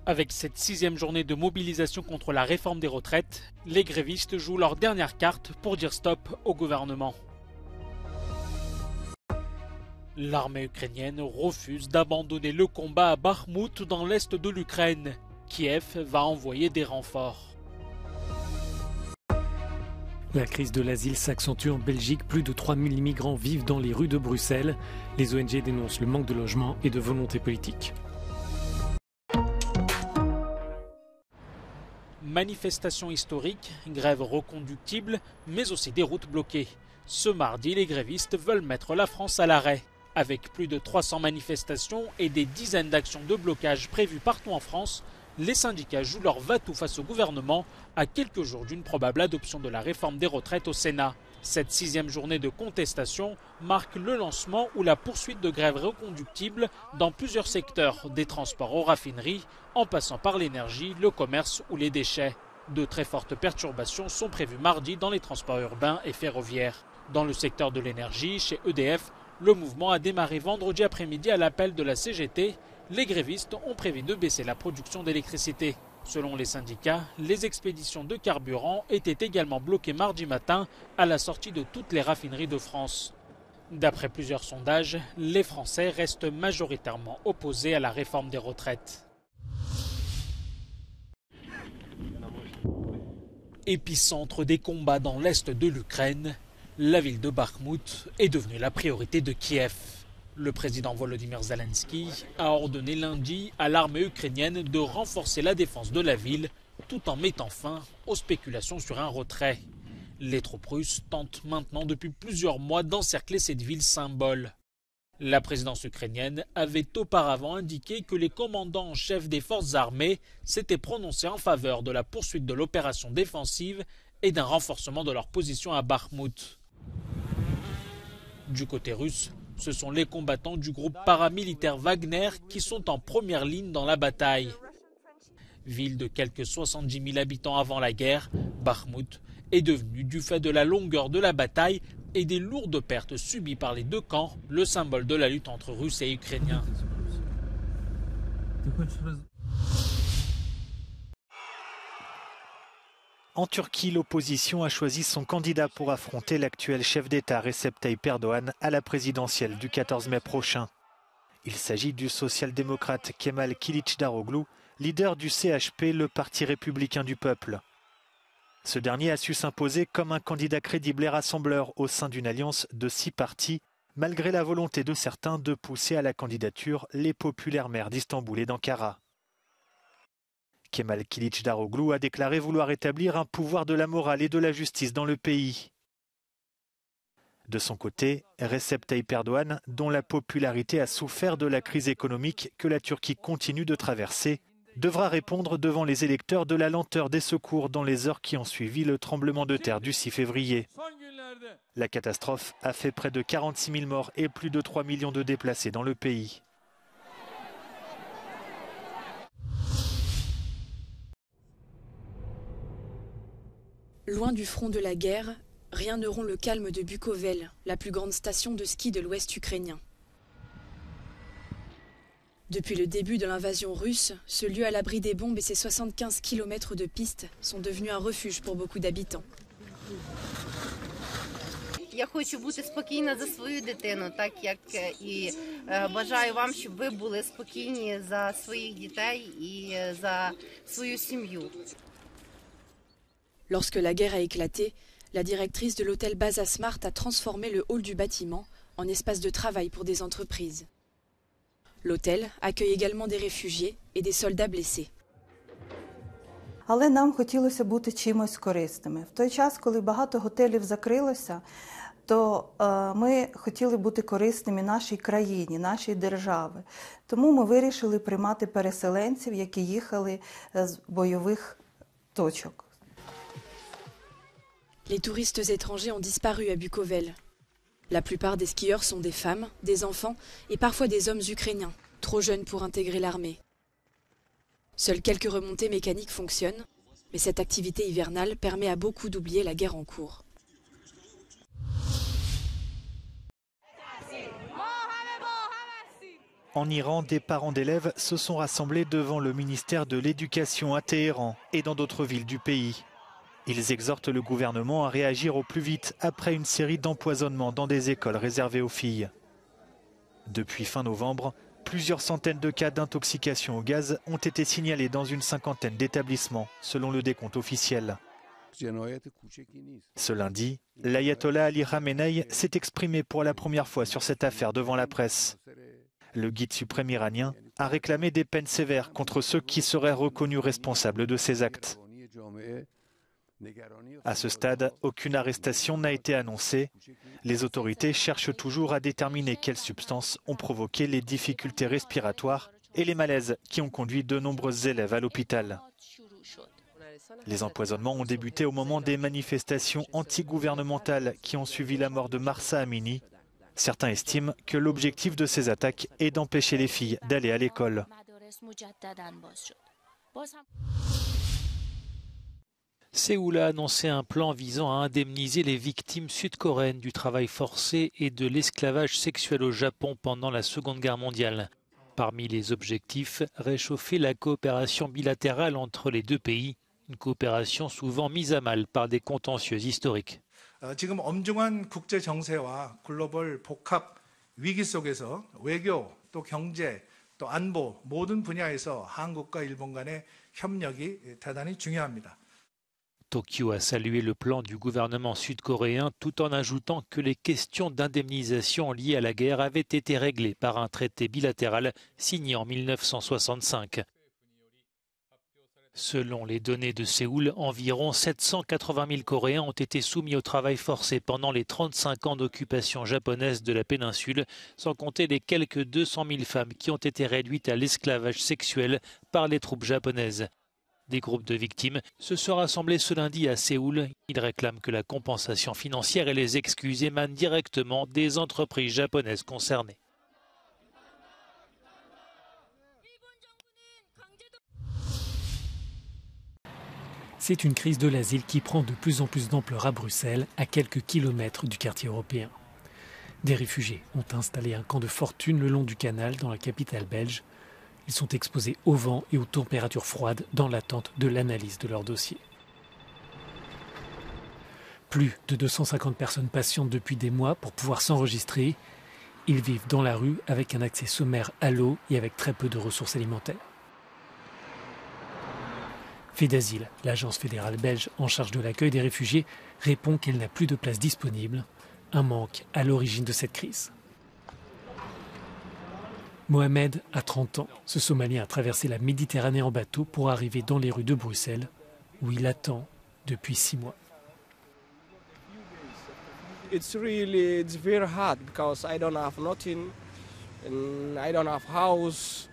Avec cette 6e journée de mobilisation contre la réforme des retraites, les grévistes jouent leur dernière carte pour dire stop au gouvernement. L'armée ukrainienne refuse d'abandonner le combat à Bakhmout dans l'est de l'Ukraine. Kiev va envoyer des renforts. La crise de l'asile s'accentue en Belgique. Plus de 3000 migrants vivent dans les rues de Bruxelles. Les ONG dénoncent le manque de logement et de volonté politique. Manifestations historiques, grèves reconductibles, mais aussi des routes bloquées. Ce mardi, les grévistes veulent mettre la France à l'arrêt. Avec plus de 300 manifestations et des dizaines d'actions de blocage prévues partout en France, les syndicats jouent leur va-tout face au gouvernement à quelques jours d'une probable adoption de la réforme des retraites au Sénat. Cette 6e journée de contestation marque le lancement ou la poursuite de grèves reconductibles dans plusieurs secteurs, des transports aux raffineries, en passant par l'énergie, le commerce ou les déchets. De très fortes perturbations sont prévues mardi dans les transports urbains et ferroviaires. Dans le secteur de l'énergie, chez EDF, le mouvement a démarré vendredi après-midi à l'appel de la CGT. Les grévistes ont prévu de baisser la production d'électricité. Selon les syndicats, les expéditions de carburant étaient également bloquées mardi matin à la sortie de toutes les raffineries de France. D'après plusieurs sondages, les Français restent majoritairement opposés à la réforme des retraites. Épicentre des combats dans l'est de l'Ukraine, la ville de Bakhmout est devenue la priorité de Kiev. Le président Volodymyr Zelensky a ordonné lundi à l'armée ukrainienne de renforcer la défense de la ville tout en mettant fin aux spéculations sur un retrait. Les troupes russes tentent maintenant depuis plusieurs mois d'encercler cette ville symbole. La présidence ukrainienne avait auparavant indiqué que les commandants en chef des forces armées s'étaient prononcés en faveur de la poursuite de l'opération défensive et d'un renforcement de leur position à Bakhmout. Du côté russe, ce sont les combattants du groupe paramilitaire Wagner qui sont en première ligne dans la bataille. Ville de quelques 70 000 habitants avant la guerre, Bakhmout est devenue, du fait de la longueur de la bataille et des lourdes pertes subies par les deux camps, le symbole de la lutte entre Russes et Ukrainiens. En Turquie, l'opposition a choisi son candidat pour affronter l'actuel chef d'État Recep Tayyip Erdogan à la présidentielle du 14 mai prochain. Il s'agit du social-démocrate Kemal Kılıçdaroğlu, leader du CHP, le Parti républicain du peuple. Ce dernier a su s'imposer comme un candidat crédible et rassembleur au sein d'une alliance de 6 partis, malgré la volonté de certains de pousser à la candidature les populaires maires d'Istanbul et d'Ankara. Kemal Kılıçdaroğlu a déclaré vouloir établir un pouvoir de la morale et de la justice dans le pays. De son côté, Recep Tayyip Erdogan, dont la popularité a souffert de la crise économique que la Turquie continue de traverser, devra répondre devant les électeurs de la lenteur des secours dans les heures qui ont suivi le tremblement de terre du 6 février. La catastrophe a fait près de 46 000 morts et plus de 3 millions de déplacés dans le pays. Loin du front de la guerre, rien ne rompt le calme de Bukovel, la plus grande station de ski de l'ouest ukrainien. Depuis le début de l'invasion russe, ce lieu à l'abri des bombes et ses 75 km de pistes sont devenus un refuge pour beaucoup d'habitants. Я хочу бути спокійна за свою дитину, так як і бажаю вам, щоб ви були спокійні за своїх дітей і за свою сім'ю. Lorsque la guerre a éclaté, la directrice de l'hôtel Baza Smart a transformé le hall du bâtiment en espace de travail pour des entreprises. L'hôtel accueille également des réfugiés et des soldats blessés. Але нам хотілося бути чимось корисними. В той час, коли багато готелів закрилося, то ми хотіли бути корисними нашій країні, нашій державі. Тому ми вирішили приймати переселенців, які їхали з бойових точок. Les touristes étrangers ont disparu à Bukovel. La plupart des skieurs sont des femmes, des enfants et parfois des hommes ukrainiens, trop jeunes pour intégrer l'armée. Seules quelques remontées mécaniques fonctionnent, mais cette activité hivernale permet à beaucoup d'oublier la guerre en cours. En Iran, des parents d'élèves se sont rassemblés devant le ministère de l'Éducation à Téhéran et dans d'autres villes du pays. Ils exhortent le gouvernement à réagir au plus vite après une série d'empoisonnements dans des écoles réservées aux filles. Depuis fin novembre, plusieurs centaines de cas d'intoxication au gaz ont été signalés dans une cinquantaine d'établissements, selon le décompte officiel. Ce lundi, l'ayatollah Ali Khamenei s'est exprimé pour la première fois sur cette affaire devant la presse. Le guide suprême iranien a réclamé des peines sévères contre ceux qui seraient reconnus responsables de ces actes. À ce stade, aucune arrestation n'a été annoncée. Les autorités cherchent toujours à déterminer quelles substances ont provoqué les difficultés respiratoires et les malaises qui ont conduit de nombreux élèves à l'hôpital. Les empoisonnements ont débuté au moment des manifestations antigouvernementales qui ont suivi la mort de Mahsa Amini. Certains estiment que l'objectif de ces attaques est d'empêcher les filles d'aller à l'école. Séoul a annoncé un plan visant à indemniser les victimes sud-coréennes du travail forcé et de l'esclavage sexuel au Japon pendant la Seconde Guerre mondiale. Parmi les objectifs, réchauffer la coopération bilatérale entre les deux pays, une coopération souvent mise à mal par des contentieux historiques. 지금 엄중한 국제 정세와 글로벌 복합 위기 속에서 외교, 또 경제, 또 안보 모든 분야에서 한국과 일본 간의 협력이 대단히 중요합니다. Tokyo a salué le plan du gouvernement sud-coréen tout en ajoutant que les questions d'indemnisation liées à la guerre avaient été réglées par un traité bilatéral signé en 1965. Selon les données de Séoul, environ 780 000 Coréens ont été soumis au travail forcé pendant les 35 ans d'occupation japonaise de la péninsule, sans compter les quelques 200 000 femmes qui ont été réduites à l'esclavage sexuel par les troupes japonaises. Des groupes de victimes se sont rassemblés ce lundi à Séoul. Ils réclament que la compensation financière et les excuses émanent directement des entreprises japonaises concernées. C'est une crise de l'asile qui prend de plus en plus d'ampleur à Bruxelles, à quelques kilomètres du quartier européen. Des réfugiés ont installé un camp de fortune le long du canal dans la capitale belge. Ils sont exposés au vent et aux températures froides dans l'attente de l'analyse de leur dossier. Plus de 250 personnes patientent depuis des mois pour pouvoir s'enregistrer. Ils vivent dans la rue avec un accès sommaire à l'eau et avec très peu de ressources alimentaires. FEDASIL, l'agence fédérale belge en charge de l'accueil des réfugiés, répond qu'elle n'a plus de place disponible, un manque à l'origine de cette crise. Mohamed a 30 ans. Ce Somalien a traversé la Méditerranée en bateau pour arriver dans les rues de Bruxelles, où il attend depuis 6 mois. It's very hard because I don't have nothing, and I don't have house.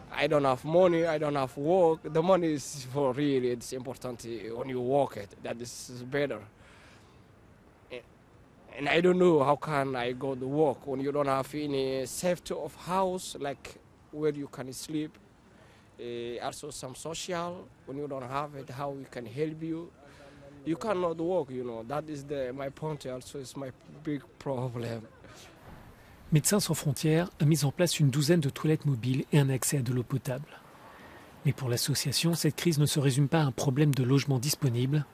I don't have money, I don't have work. The money is for really, it's important when you work it, that is better. And I don't know how can I go to work when you don't have any safety of house, like where you can sleep. Also some social, when you don't have it, how we can help you. You cannot work, you know, that is my point also, is my big problem. Médecins sans frontières a mis en place une douzaine de toilettes mobiles et un accès à de l'eau potable. Mais pour l'association, cette crise ne se résume pas à un problème de logement disponible.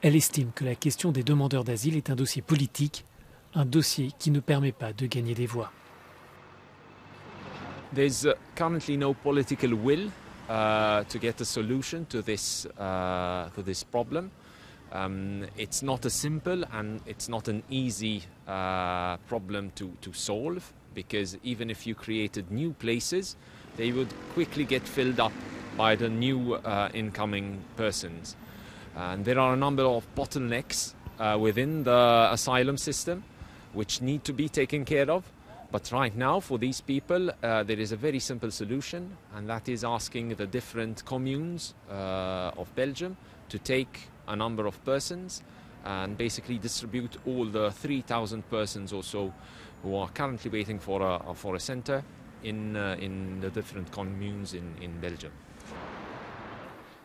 Elle estime que la question des demandeurs d'asile est un dossier politique, un dossier qui ne permet pas de gagner des voix. There's currently no political will to get a solution to this problem. It's not a simple and it's not an easy problem to solve, because even if you created new places, they would quickly get filled up by the new incoming persons. And there are a number of bottlenecks within the asylum system which need to be taken care of. But right now, for these people, there is a very simple solution, and that is asking the different communes of Belgium to take a number of persons and basically distribute all the 3,000 persons or so who are currently waiting for a center in the different communes in Belgium.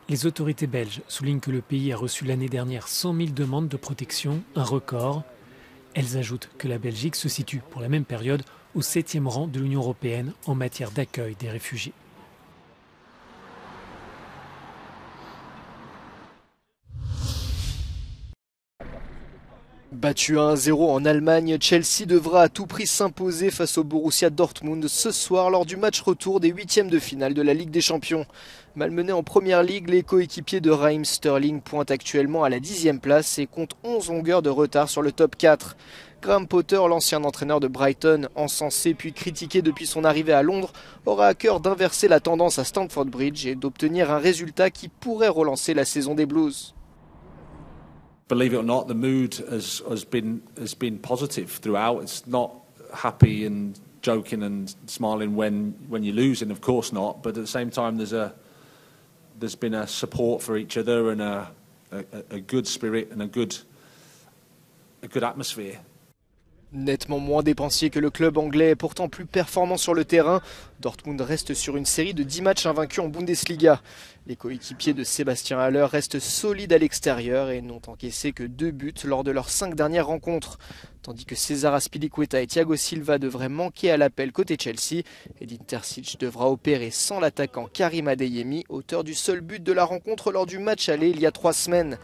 Les autorités belges soulignent que le pays a reçu l'année dernière 100 000 demandes de protection, un record. Elles ajoutent que la Belgique se situe pour la même période au 7e rang de l'Union européenne en matière d'accueil des réfugiés. Battu à 1-0 en Allemagne, Chelsea devra à tout prix s'imposer face au Borussia Dortmund ce soir lors du match retour des 8e de finale de la Ligue des Champions. Malmenés en première ligue, les coéquipiers de Raheem Sterling pointent actuellement à la 10e place et comptent 11 longueurs de retard sur le top 4. Graham Potter, l'ancien entraîneur de Brighton, encensé puis critiqué depuis son arrivée à Londres, aura à cœur d'inverser la tendance à Stamford Bridge et d'obtenir un résultat qui pourrait relancer la saison des Blues. Believe it or not, the mood has been positive throughout. It's not happy and joking and smiling when you're losing, of course not. But at the same time, there's been a support for each other and a good spirit and a good atmosphere. Nettement moins dépensier que le club anglais et pourtant plus performant sur le terrain, Dortmund reste sur une série de 10 matchs invaincus en Bundesliga. Les coéquipiers de Sébastien Haller restent solides à l'extérieur et n'ont encaissé que 2 buts lors de leurs 5 dernières rencontres. Tandis que César Azpilicueta et Thiago Silva devraient manquer à l'appel côté Chelsea, Edin Terzic devra opérer sans l'attaquant Karim Adeyemi, auteur du seul but de la rencontre lors du match aller il y a 3 semaines.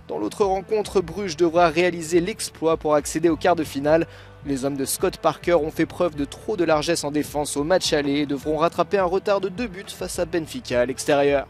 Dans l'autre rencontre, Bruges devra réaliser l'exploit pour accéder au quart de finale. Les hommes de Scott Parker ont fait preuve de trop de largesse en défense au match aller et devront rattraper un retard de 2 buts face à Benfica à l'extérieur.